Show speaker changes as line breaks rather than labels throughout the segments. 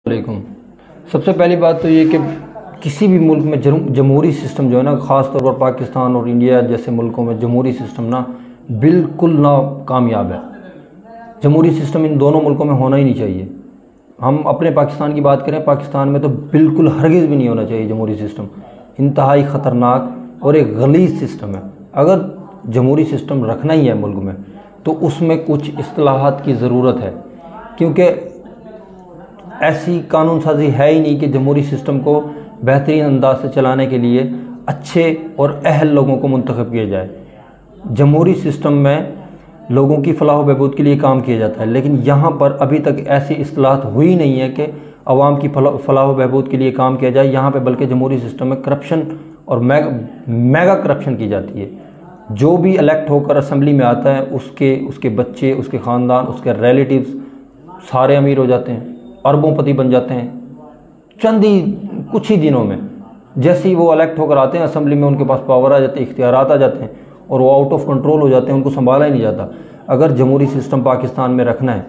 علیکم۔ سب سے پہلی بات تو یہ کہ کسی بھی ملک میں جمہوری سسٹم جو ہے نا، خاص طور پر پاکستان اور انڈیا جیسے ملکوں میں جمہوری سسٹم نا بالکل ناکامیاب ہے۔ جمہوری سسٹم ان دونوں ملکوں میں ہونا ہی نہیں چاہیے۔ ہم اپنے پاکستان کی بات کریں، پاکستان میں تو بالکل ہرگز بھی نہیں ہونا چاہیے جمہوری سسٹم، انتہائی خطرناک اور ایک غلیظ سسٹم ہے۔ اگر جمہوری سسٹم رکھنا ہی ہے ملک میں تو اس میں کچھ اصلاحات کی ضرورت ہے، کیونکہ ایسی قانون سازی ہے ہی نہیں کہ جمہوری سسٹم کو بہترین انداز سے چلانے کے لیے اچھے اور اہل لوگوں کو منتخب کیا جائے۔ جمہوری سسٹم میں لوگوں کی فلاح و بہبود کے لیے کام کیا جاتا ہے، لیکن یہاں پر ابھی تک ایسی اصلاحات ہوئی نہیں ہے کہ عوام کی فلاح و بہبود کے لیے کام کیا جائے۔ یہاں پہ بلکہ جمہوری سسٹم میں کرپشن اور میگا کرپشن کی جاتی ہے۔ جو بھی الیکٹ ہو کر اسمبلی میں آتا ہے، اس کے بچے، اس کے خاندان، اس کے ریلیٹیوز سارے امیر ہو جاتے ہیں، اربوں پتی بن جاتے ہیں کچھ ہی دنوں میں۔ جیسے ہی وہ الیکٹ ہو کر آتے ہیں اسمبلی میں، ان کے پاس پاور آ جاتے ہیں، اختیارات آ جاتے ہیں اور وہ آؤٹ آف کنٹرول ہو جاتے ہیں، ان کو سنبھالا ہی نہیں جاتا۔ اگر جمہوری سسٹم پاکستان میں رکھنا ہے،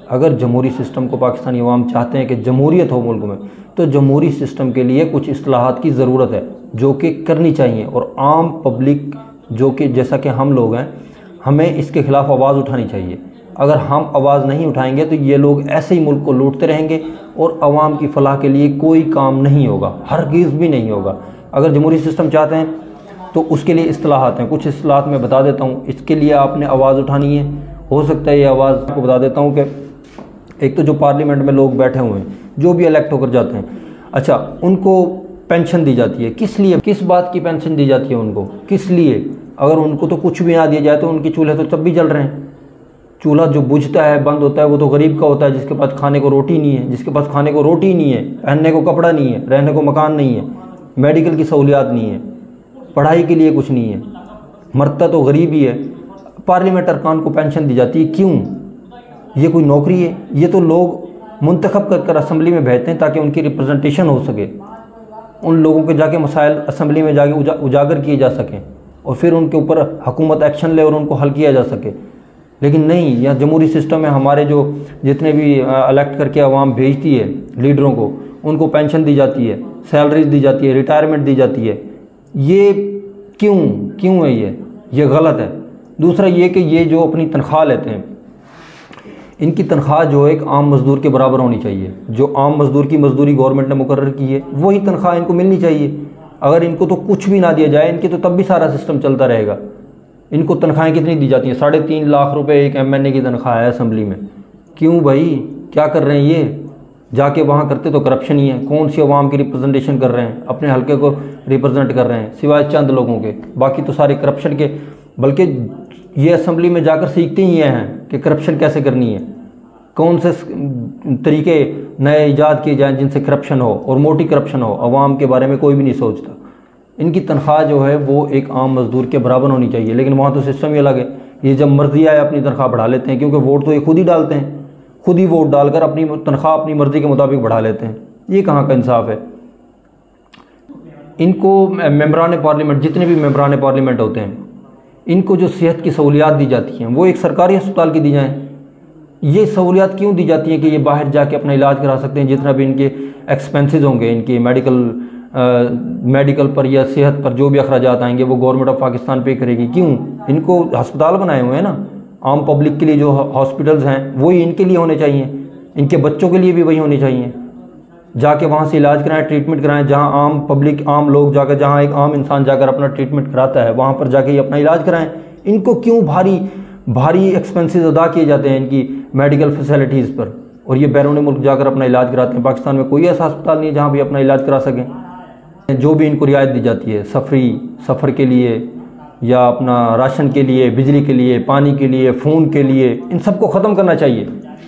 اگر جمہوری سسٹم کو پاکستانی عوام چاہتے ہیں کہ جمہوریت ہو ملک میں، تو جمہوری سسٹم کے لیے کچھ اصلاحات کی ضرورت ہے جو کہ کرنی چاہیے، اور عام پبلک جو کہ جیسا کہ ہم لوگ ہیں، ہمیں اس کے خلاف آواز اٹھانی چاہیے۔ اگر ہم آواز نہیں اٹھائیں گے تو یہ لوگ ایسے ہی ملک کو لوٹتے رہیں گے اور عوام کی فلاح کے لیے کوئی کام نہیں ہوگا، ہرگز بھی نہیں ہوگا۔ اگر جمہوری سسٹم چاہتے ہیں تو اس کے لیے اصلاحات ہیں، کچھ اصلاحات میں بتا دیتا ہوں۔ اس کے لیے آپ نے آواز اٹھانی ہے۔ ہو سکتا ہے یہ آواز آپ کو بتا دیتا ہوں کہ ایک تو جو پارلیمنٹ میں لوگ بیٹھے ہوئے ہیں، جو بھی الیکٹ ہو کر جاتے ہیں، اچھا ان کو پینشن دی جاتی ہے، کس لیے، کس بات کی پینشن دی جاتی ہے ان کو، کس لیے؟ اگر ان کو تو کچھ بھی نہ دیا جائے تو ان کے چولہے تو تب بھی جل رہے ہیں۔ چولہا جو بجھتا ہے، بند ہوتا ہے، وہ تو غریب کا ہوتا ہے جس کے پاس کھانے کو روٹی نہیں ہے، جس کے پاس کھانے کو روٹی نہیں ہے، پہننے کو کپڑا نہیں ہے، رہنے کو مکان نہیں ہے، میڈیکل کی سہولیات نہیں ہے، پڑھائی کے لیے کچھ نہیں ہے، مرتا تو غریب ہی ہے۔ پارلیمنٹ ارکان کو پینشن دی جاتی ہے، کیوں؟ یہ کوئی نوکری ہے؟ یہ تو لوگ منتخب کر اسمبلی میں بھیجتے ہیں تاکہ ان کی ریپرزنٹیشن ہو سکے، ان لوگوں کے جا کے مسائل اسمبلی میں جا کے اجاگر کیے جا سکیں اور پھر ان کے اوپر حکومت ایکشن لے اور ان کو حل کیا جا سکے۔ لیکن نہیں، یہ جمہوری سسٹم میں ہمارے جو جتنے بھی الیکٹ کر کے عوام بھیجتی ہے لیڈروں کو، ان کو پینشن دی جاتی ہے، سیلریز دی جاتی ہے، ریٹائرمنٹ دی جاتی ہے۔ یہ کیوں ہے؟ یہ غلط ہے۔ دوسرا یہ کہ یہ جو اپنی تنخواہ لیتے ہیں، ان کی تنخواہ جو ایک عام مزدور کے برابر ہونی چاہیے۔ جو عام مزدور کی مزدوری گورنمنٹ نے مقرر کی ہے، وہی تنخواہ ان کو ملنی چاہیے۔ اگر ان کو تو کچھ بھی نہ دیا جائے، ان کی تو تب بھی سارا سسٹم چلتا رہے گا۔ ان کو تنخواہیں کتنی دی جاتی ہیں؟ 3.5 لاکھ روپے ایک MNA کی تنخواہ ہے اسمبلی میں۔ کیوں بھائی؟ کیا کر رہے ہیں یہ؟ جا کے وہاں کرتے تو کرپشن ہی ہے۔ کون سی عوام کی ریپرزنٹیشن کر رہے ہیں؟ اپنے حلقے کو ریپرزنٹ کر رہے ہیں، سوائے چند لوگوں کے، باقی تو سارے کرپشن کے۔ بلکہ یہ اسمبلی میں جا کر سیکھتے ہی ہیں کہ کرپشن کیسے کرنی ہے، کون سے طریقے نئے ایجاد کیے جائیں جن سے کرپشن ہو اور موٹی کرپشن ہو۔ عوام کے بارے میں کوئی بھی نہیں سوچتا۔ ان کی تنخواہ جو ہے وہ ایک عام مزدور کے برابر ہونی چاہیے، لیکن وہاں تو سسٹم ہی الگ ہے۔ یہ جب مرضی آئے اپنی تنخواہ بڑھا لیتے ہیں، کیونکہ ووٹ تو یہ خود ہی ڈالتے ہیں، خود ہی ووٹ ڈال کر اپنی تنخواہ اپنی مرضی کے مطابق بڑھا لیتے ہیں۔ یہ کہاں کا انصاف ہے؟ ان کو ممبران پارلیمنٹ، جتنے بھی ممبران پارلیمنٹ ہوتے ہیں، ان کو جو صحت کی سہولیات دی جاتی ہیں وہ ایک سرکاری ہسپتال کی دی جائیں۔ یہ سہولیات کیوں دی جاتی ہیں کہ یہ باہر جا کے اپنا علاج کرا سکتے ہیں؟ جتنا بھی ان کے ایکسپینسز ہوں گے، ان کے میڈیکل پر یا صحت پر جو بھی اخراجات آئیں گے، وہ گورنمنٹ آف پاکستان پے کرے گی۔ کیوں؟ ان کو ہسپتال بنائے ہوئے ہیں نا، عام پبلک کے لیے جو ہاسپٹلز ہیں وہی ان کے لیے ہونے چاہیے، ان کے بچوں کے لیے بھی وہی ہونے چاہیے۔ جا کے وہاں سے علاج کرائیں، ٹریٹمنٹ کرائیں، جہاں عام پبلک، عام لوگ جا کر، جہاں ایک عام انسان جا کر اپنا ٹریٹمنٹ کراتا ہے، وہاں پر جا کے یہ اپنا علاج کرائیں۔ ان کو کیوں بھاری ایکسپینسز ادا کیے جاتے ہیں ان کی میڈیکل فیسلٹیز پر، اور یہ بیرون ملک جا کر اپنا علاج کراتے ہیں؟ پاکستان میں کوئی ایسا ہسپتال نہیں ہے جہاں بھی اپنا علاج کرا سکیں۔ جو بھی ان کو رعایت دی جاتی ہے سفر کے لیے یا اپنا راشن کے لیے، بجلی کے لیے، پانی کے لیے، فون کے لیے، ان سب کو ختم کرنا چاہیے۔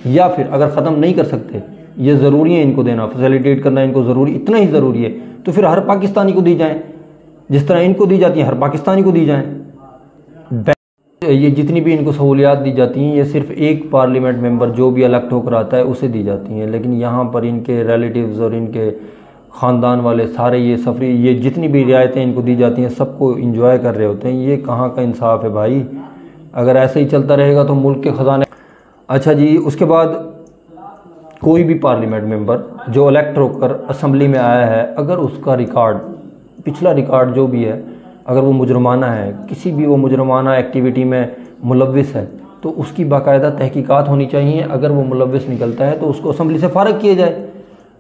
یا پھر اگر ختم نہیں کر سکتے، یہ ضروری ہے ان کو دینا، فیسیلیٹیٹ کرنا ان کو ضروری، اتنا ہی ضروری ہے، تو پھر ہر پاکستانی کو دی جائیں، جس طرح ان کو دی جاتی ہیں ہر پاکستانی کو دی جائیں۔ یہ جتنی بھی ان کو سہولیات دی جاتی ہیں، یہ صرف ایک پارلیمنٹ ممبر جو بھی الیکٹ ہو کر آتا ہے اسے دی جاتی ہیں، لیکن یہاں پر ان کے ریلیٹیوز اور ان کے خاندان والے سارے یہ جتنی بھی رعایتیں ان کو دی جاتی ہیں سب کو انجوائے کر رہے ہوتے ہیں۔ یہ کہاں کا انصاف ہے بھائی؟ اگر ایسے ہی چلتا رہے گا تو ملک کے خزانے۔ اچھا جی، اس کے بعد کوئی بھی پارلیمنٹ ممبر جو الیکٹ ہو کر اسمبلی میں آیا ہے، اگر اس کا ریکارڈ، پچھلا ریکارڈ جو بھی ہے، اگر وہ مجرمانہ ہے، کسی بھی وہ مجرمانہ ایکٹیویٹی میں ملوث ہے، تو اس کی باقاعدہ تحقیقات ہونی چاہیے۔ اگر وہ ملوث نکلتا ہے تو اس کو اسمبلی سے فارغ کیا جائے۔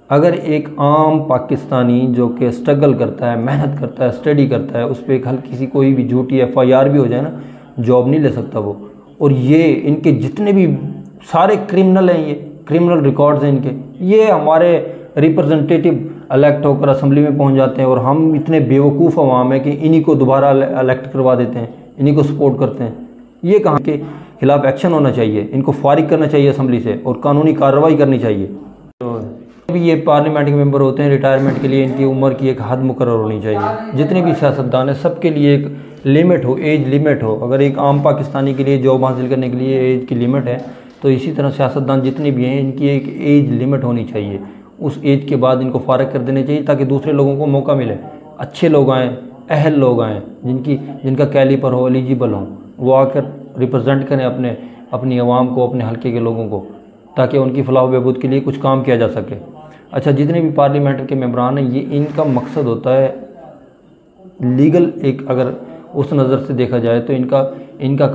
اگر ایک عام پاکستانی جو کہ اسٹرگل کرتا ہے، محنت کرتا ہے، اسٹڈی کرتا ہے، اس پہ ایک ہلکی سی کوئی بھی جھوٹی FIR بھی ہو جائے نا، جاب نہیں لے سکتا وہ۔ اور یہ ان کے جتنے بھی سارے کرمنل ہیں، یہ کرمنل ریکارڈز ہیں ان کے، یہ ہمارے ریپرزنٹیٹیو الیکٹ ہو کر اسمبلی میں پہنچ جاتے ہیں، اور ہم اتنے بیوقوف عوام ہیں کہ انہی کو دوبارہ الیکٹ کروا دیتے ہیں، انہی کو سپورٹ کرتے ہیں۔ یہ کہاں کے خلاف ایکشن ہونا چاہیے، ان کو فارغ کرنا چاہیے اسمبلی سے، اور قانونی کارروائی کرنی چاہیے۔ بھی یہ پارلیمنٹ کے ممبر ہوتے ہیں، ریٹائرمنٹ کے لیے ان کی عمر کی ایک حد مقرر ہونی چاہیے۔ جتنے بھی سیاستدان ہیں سب کے لیے ایک لمٹ ہو، ایج لمٹ ہو۔ اگر ایک عام پاکستانی کے لیے جاب حاصل کرنے کے لیے ایج کی لمٹ ہے، تو اسی طرح سیاستدان جتنے بھی ہیں ان کی ایک ایج لمٹ ہونی چاہیے۔ اس ایج کے بعد ان کو فارغ کر دینے چاہیے، تاکہ دوسرے لوگوں کو موقع ملے، اچھے لوگ آئیں، اہل لوگ آئیں، جن کا کیلیبر ہو، ایلیجیبل ہوں، وہ آ کر ریپرزینٹ کریں اپنی عوام کو، اپنے حلقے کے لوگوں کو، تاکہ ان کی فلاح و بہبود کے لیے کچھ کام کیا جا سکے۔ اچھا، جتنے بھی پارلیمنٹ کے ممبران ہیں، یہ ان کا مقصد ہوتا ہے لیگل، ایک اگر اس نظر سے دیکھا جائے تو ان کا